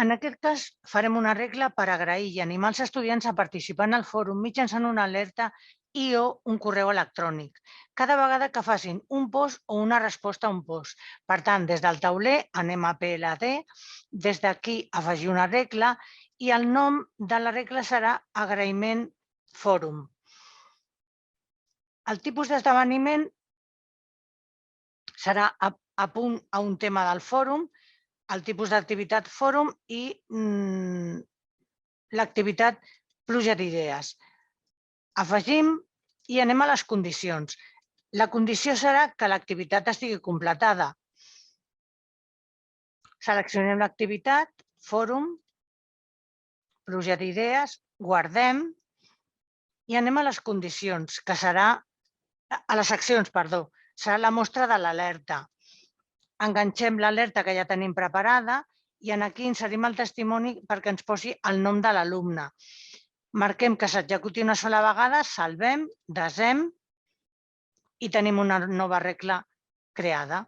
En aquest cas, farem una regla per agrair i animar els estudiants a participar en el fòrum mitjançant una alerta i/o un correu electrònic, cada vegada que facin un post o una resposta a un post. Per tant, des del tauler anem a PLD, des d'aquí afegir una regla i el nom de la regla serà agraïment fòrum. El tipus d'esdeveniment serà a punt a un tema del fòrum, el tipus d'activitat fòrum i l'activitat pluja d'idees. Afegim i anem a les condicions. La condició serà que l'activitat estigui completada. Seleccionem l'activitat, fòrum, pluja d'idees, guardem i anem a les condicions, que serà a les accions, perdó, serà la mostra de l'alerta. Enganxem l'alerta que ja tenim preparada i aquí inserim el testimoni perquè ens posi el nom de l'alumne. Marquem que s'executi una sola vegada, salvem, desem i tenim una nova regla creada.